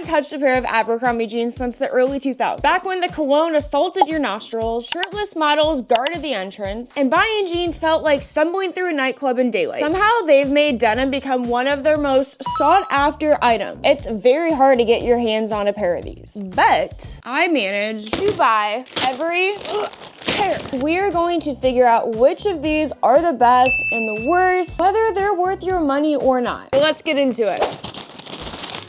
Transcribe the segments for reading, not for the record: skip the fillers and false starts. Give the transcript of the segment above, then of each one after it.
haven't touched a pair of Abercrombie jeans since the early 2000s. Back when the cologne assaulted your nostrils, shirtless models guarded the entrance, and buying jeans felt like stumbling through a nightclub in daylight. Somehow they've made denim become one of their most sought after items. It's very hard to get your hands on a pair of these, but I managed to buy every pair. We're going to figure out which of these are the best and the worst, whether they're worth your money or not. So let's get into it.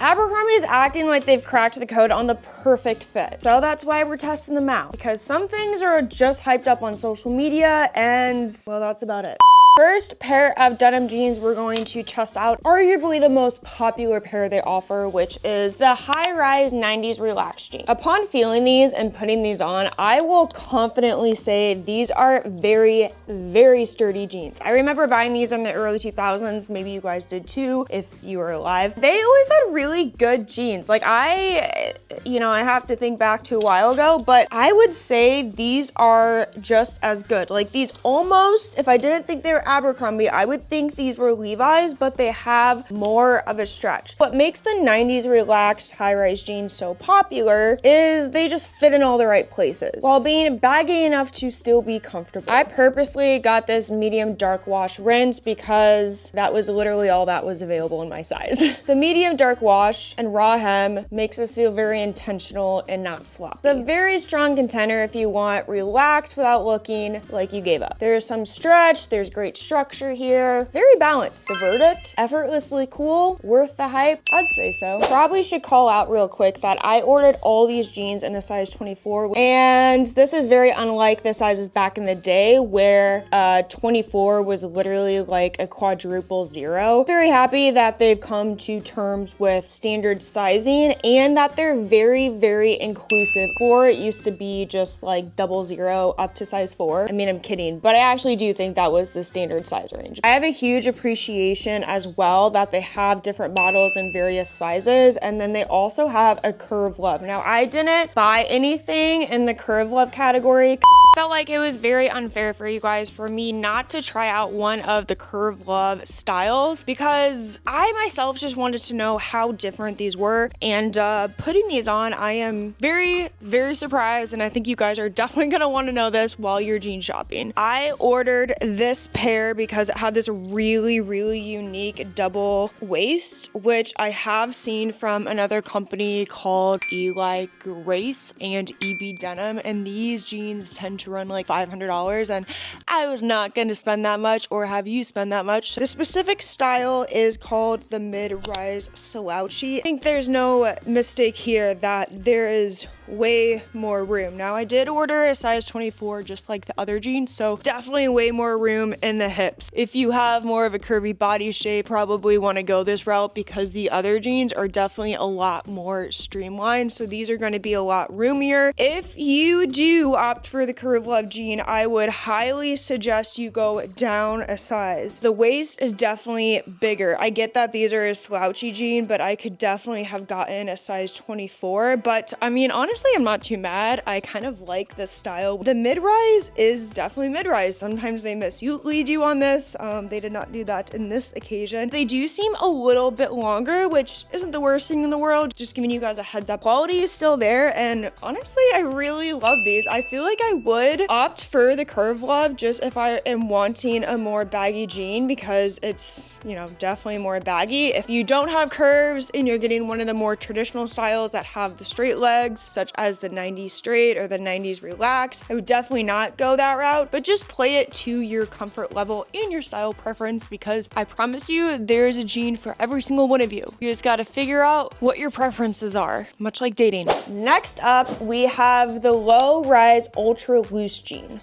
Abercrombie is acting like they've cracked the code on the perfect fit. So that's why we're testing them out, because some things are just hyped up on social media and, well, that's about it. First pair of denim jeans we're going to test out arguably the most popular pair they offer, which is the high-rise 90s relaxed jean. Upon feeling these and putting these on, I will confidently say these are very, very sturdy jeans. I remember buying these in the early 2000s. Maybe you guys did too, if you were alive. They always had really good jeans. Like I have to think back to a while ago, but I would say these are just as good. Like these almost, if I didn't think they were Abercrombie, I would think these were Levi's, but they have more of a stretch. What makes the 90s relaxed high-rise jeans so popular is they just fit in all the right places while being baggy enough to still be comfortable. I purposely got this medium dark wash rinse because that was literally all that was available in my size. The medium dark wash and raw hem makes us feel very intentional and not sloppy. It's a very strong contender if you want relaxed without looking like you gave up. There's some stretch, there's great structure here, very balanced. The verdict, effortlessly cool, worth the hype? I'd say so. Probably should call out real quick that I ordered all these jeans in a size 24, and this is very unlike the sizes back in the day where 24 was literally like a quadruple zero. Very happy that they've come to terms with standard sizing and that they're very, very inclusive. Before it used to be just like 00 up to size 4. I mean, I'm kidding, but I actually do think that was the standard size range. I have a huge appreciation as well that they have different models in various sizes, and then they also have a curve love. Now, I didn't buy anything in the curve love category. Felt like it was very unfair for you guys for me not to try out one of the curve love styles because I myself just wanted to know how different these were, and putting these on, I am very, very surprised, and I think you guys are definitely gonna want to know this while you're jean shopping. I ordered this pair because it had this really, really unique double waist, which I have seen from another company called Eli Grace and EB Denim, and these jeans tend to run like $500, and I was not going to spend that much or have you spend that much. The specific style is called the mid-rise slouchy. I think there's no mistake here that there is way more room. Now, I did order a size 24 just like the other jeans, so definitely way more room in the hips. If you have more of a curvy body shape, probably want to go this route because the other jeans are definitely a lot more streamlined, so these are going to be a lot roomier. If you do opt for the curve love jean, I would highly suggest you go down a size. The waist is definitely bigger. I get that these are a slouchy jean, but I could definitely have gotten a size 24, but I mean, honestly, I'm not too mad. I kind of like the style. The mid-rise is definitely mid-rise. Sometimes they mislead you on this. They did not do that in this occasion. They do seem a little bit longer, which isn't the worst thing in the world. Just giving you guys a heads up. Quality is still there, and honestly, I really love these. I feel like I would opt for the curve love just if I am wanting a more baggy jean because it's, definitely more baggy. If you don't have curves and you're getting one of the more traditional styles that have the straight legs, such as the 90s straight or the 90s relaxed, I would definitely not go that route, but just play it to your comfort level and your style preference because I promise you there's a jean for every single one of you. You just got to figure out what your preferences are, much like dating. Next up, we have the low-rise ultra loose jean.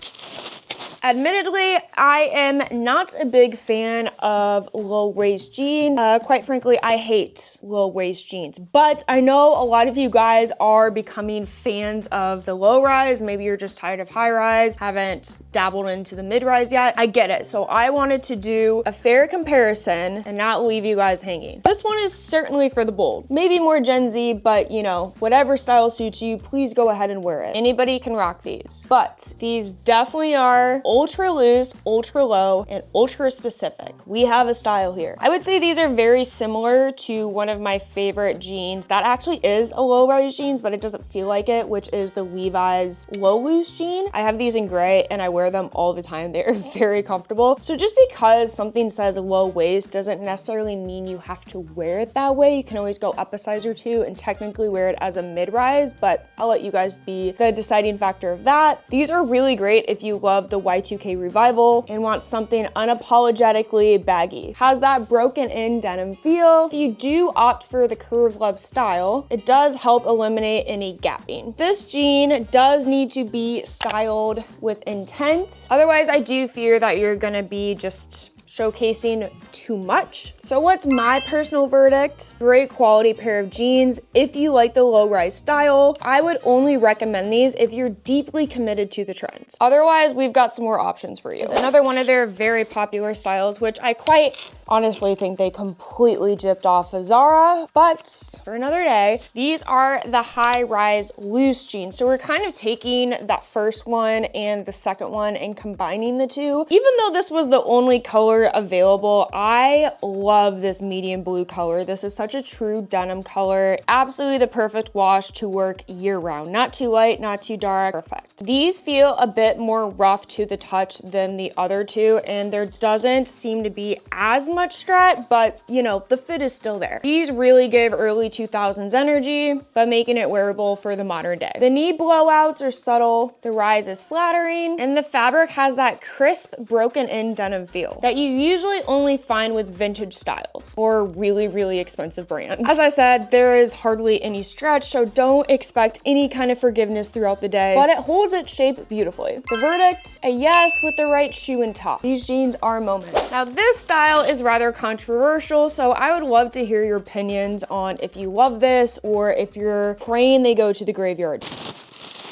Admittedly, I am not a big fan of low-waist jeans. Quite frankly, I hate low-waist jeans, but I know a lot of you guys are becoming fans of the low-rise. Maybe you're just tired of high-rise, haven't dabbled into the mid-rise yet. I get it. So I wanted to do a fair comparison and not leave you guys hanging. This one is certainly for the bold. Maybe more Gen Z, but whatever style suits you, please go ahead and wear it. Anybody can rock these. But these definitely are ultra loose, ultra low, and ultra specific. We have a style here. I would say these are very similar to one of my favorite jeans that actually is a low rise jeans, but it doesn't feel like it, which is the Levi's low loose jean. I have these in gray and I wear them all the time. They're very comfortable. So just because something says low waist doesn't necessarily mean you have to wear it that way. You can always go up a size or two and technically wear it as a mid-rise, but I'll let you guys be the deciding factor of that. These are really great if you love the Y2K revival and want something unapologetically baggy. Has that broken in denim feel. If you do opt for the curve love style, it does help eliminate any gapping. This jean does need to be styled with intent. Otherwise, I do fear that you're gonna be just showcasing too much. So what's my personal verdict? Great quality pair of jeans. If you like the low rise style, I would only recommend these if you're deeply committed to the trend. Otherwise, we've got some more options for you. Another one of their very popular styles, which I quite honestly think they completely gypped off of Zara, but for another day, these are the high rise loose jeans. So we're kind of taking that first one and the second one and combining the two. Even though this was the only color available, I love this medium blue color. This is such a true denim color. Absolutely the perfect wash to work year round. Not too light, not too dark, perfect. These feel a bit more rough to the touch than the other two, and there doesn't seem to be as much stretch, but you know, the fit is still there. These really give early 2000s energy, but making it wearable for the modern day. The knee blowouts are subtle, the rise is flattering, and the fabric has that crisp, broken in denim feel that you usually only find with vintage styles or really, really expensive brands. As I said, there is hardly any stretch, so don't expect any kind of forgiveness throughout the day, but it holds its shape beautifully. The verdict, a yes with the right shoe and top. These jeans are a moment. Now this style is rather controversial, so I would love to hear your opinions on if you love this or if you're praying they go to the graveyard.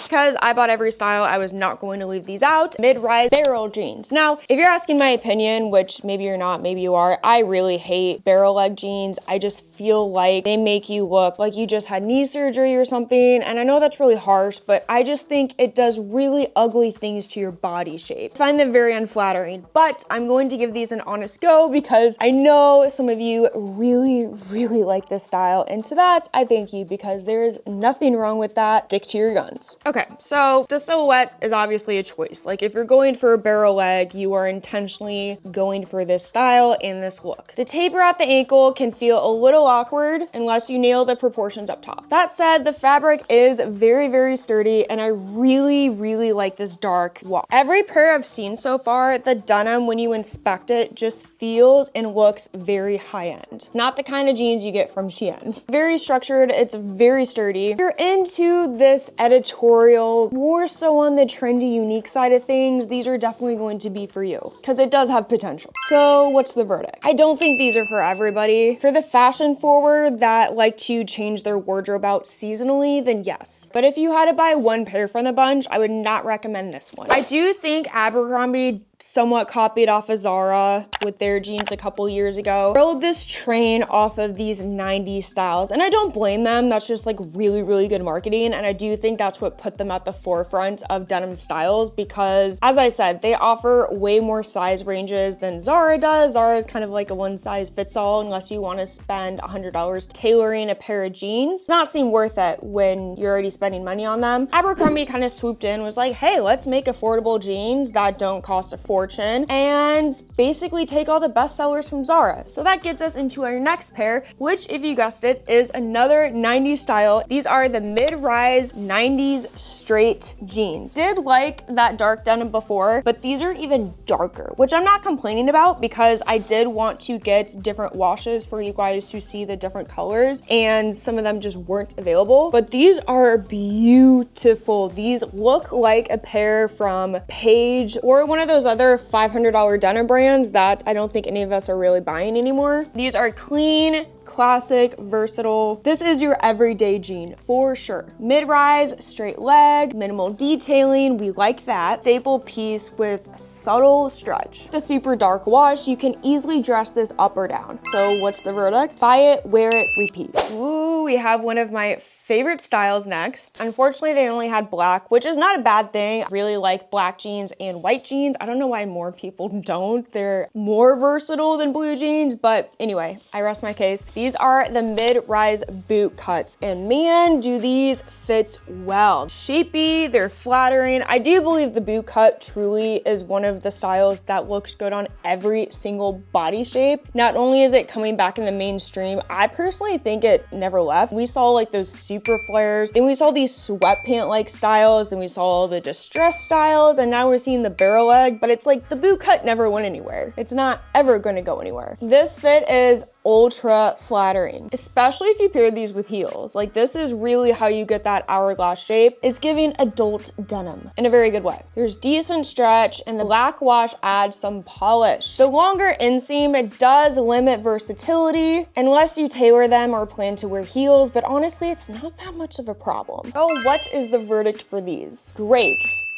Because I bought every style, I was not going to leave these out. Mid-rise barrel jeans. Now, if you're asking my opinion, which maybe you're not, maybe you are, I really hate barrel leg jeans. I just feel like they make you look like you just had knee surgery or something. And I know that's really harsh, but I just think it does really ugly things to your body shape. I find them very unflattering, but I'm going to give these an honest go because I know some of you really, really like this style. And to that, I thank you because there is nothing wrong with that. Stick to your guns. Okay, so the silhouette is obviously a choice. Like if you're going for a barrel leg, you are intentionally going for this style and this look. The taper at the ankle can feel a little awkward unless you nail the proportions up top. That said, the fabric is very, very sturdy and I really, really like this dark wash. Every pair I've seen so far, the denim, when you inspect it, just feels and looks very high end. Not the kind of jeans you get from Shein. Very structured, it's very sturdy. If you're into this editorial, more so on the trendy, unique side of things, these are definitely going to be for you because it does have potential. So what's the verdict? I don't think these are for everybody. For the fashion forward that like to change their wardrobe out seasonally, then yes. But if you had to buy one pair from the bunch, I would not recommend this one. I do think Abercrombie somewhat copied off of Zara with their jeans a couple years ago. Rode this train off of these 90s styles, and I don't blame them. That's just like really, really good marketing, and I do think that's what put them at the forefront of denim styles because, as I said, they offer way more size ranges than Zara does. Zara is kind of like a one size fits all unless you want to spend $100 tailoring a pair of jeans. It's not seem worth it when you're already spending money on them. Abercrombie kind of swooped in, was like, hey, let's make affordable jeans that don't cost a fortune and basically take all the best sellers from Zara. So that gets us into our next pair, which, if you guessed it, is another 90s style. These are the mid-rise 90s straight jeans. Did like that dark denim before, but these are even darker, which I'm not complaining about because I did want to get different washes for you guys to see the different colors, and some of them just weren't available. But these are beautiful. These look like a pair from Paige or one of those other $500 denim brands that I don't think any of us are really buying anymore. These are clean, classic, versatile. This is your everyday jean for sure. Mid-rise, straight leg, minimal detailing, we like that. Staple piece with subtle stretch. The super dark wash, you can easily dress this up or down. So what's the verdict? Buy it, wear it, repeat. Ooh, we have one of my favorite styles next. Unfortunately, they only had black, which is not a bad thing. I really like black jeans and white jeans. I don't know why more people don't. They're more versatile than blue jeans, but anyway, I rest my case. These are the mid-rise boot cuts, and man, do these fit well. Shapy, they're flattering. I do believe the boot cut truly is one of the styles that looks good on every single body shape. Not only is it coming back in the mainstream, I personally think it never left. We saw like those super flares, then we saw these sweatpant-like styles, then we saw all the distressed styles, and now we're seeing the barrel leg, but it's like the boot cut never went anywhere. It's not ever gonna go anywhere. This fit is ultra flattering, especially if you pair these with heels. Like this is really how you get that hourglass shape. It's giving adult denim in a very good way. There's decent stretch and the black wash adds some polish. The longer inseam, it does limit versatility unless you tailor them or plan to wear heels, but honestly, it's not that much of a problem. Oh, what is the verdict for these? Great.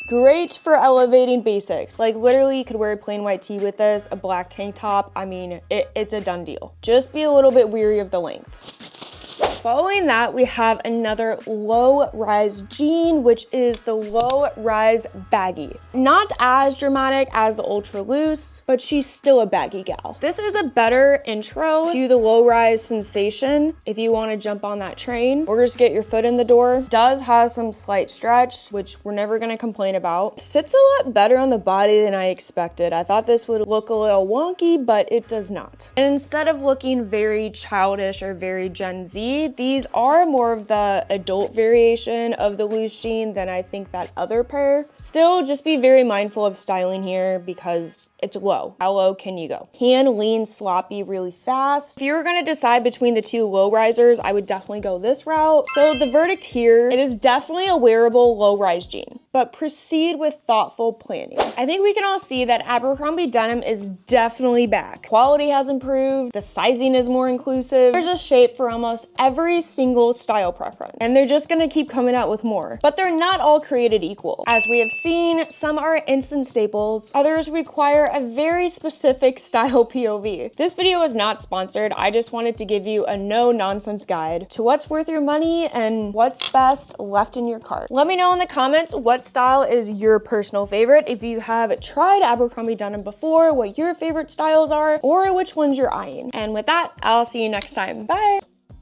Great for elevating basics. Like literally you could wear a plain white tee with this, a black tank top. I mean, it's a done deal. Just be a little bit weary of the length. Following that, we have another low-rise jean, which is the low-rise baggy. Not as dramatic as the ultra loose, but she's still a baggy gal. This is a better intro to the low-rise sensation if you want to jump on that train or just get your foot in the door. Does have some slight stretch, which we're never going to complain about. Sits a lot better on the body than I expected. I thought this would look a little wonky, but it does not. And instead of looking very childish or very Gen Z, these are more of the adult variation of the loose jean than I think that other pair. Still, just be very mindful of styling here because it's low. How low can you go? Can lean sloppy really fast. If you were gonna decide between the two low risers, I would definitely go this route. So the verdict here, it is definitely a wearable low rise jean, but proceed with thoughtful planning. I think we can all see that Abercrombie denim is definitely back. Quality has improved, the sizing is more inclusive. There's a shape for almost every single style preference, and they're just gonna keep coming out with more. But they're not all created equal. As we have seen, some are instant staples, others require a very specific style POV. This video is not sponsored. I just wanted to give you a no-nonsense guide to what's worth your money and what's best left in your cart. Let me know in the comments what style is your personal favorite. If you have tried Abercrombie denim before, what your favorite styles are, or which ones you're eyeing. And with that, I'll see you next time. Bye!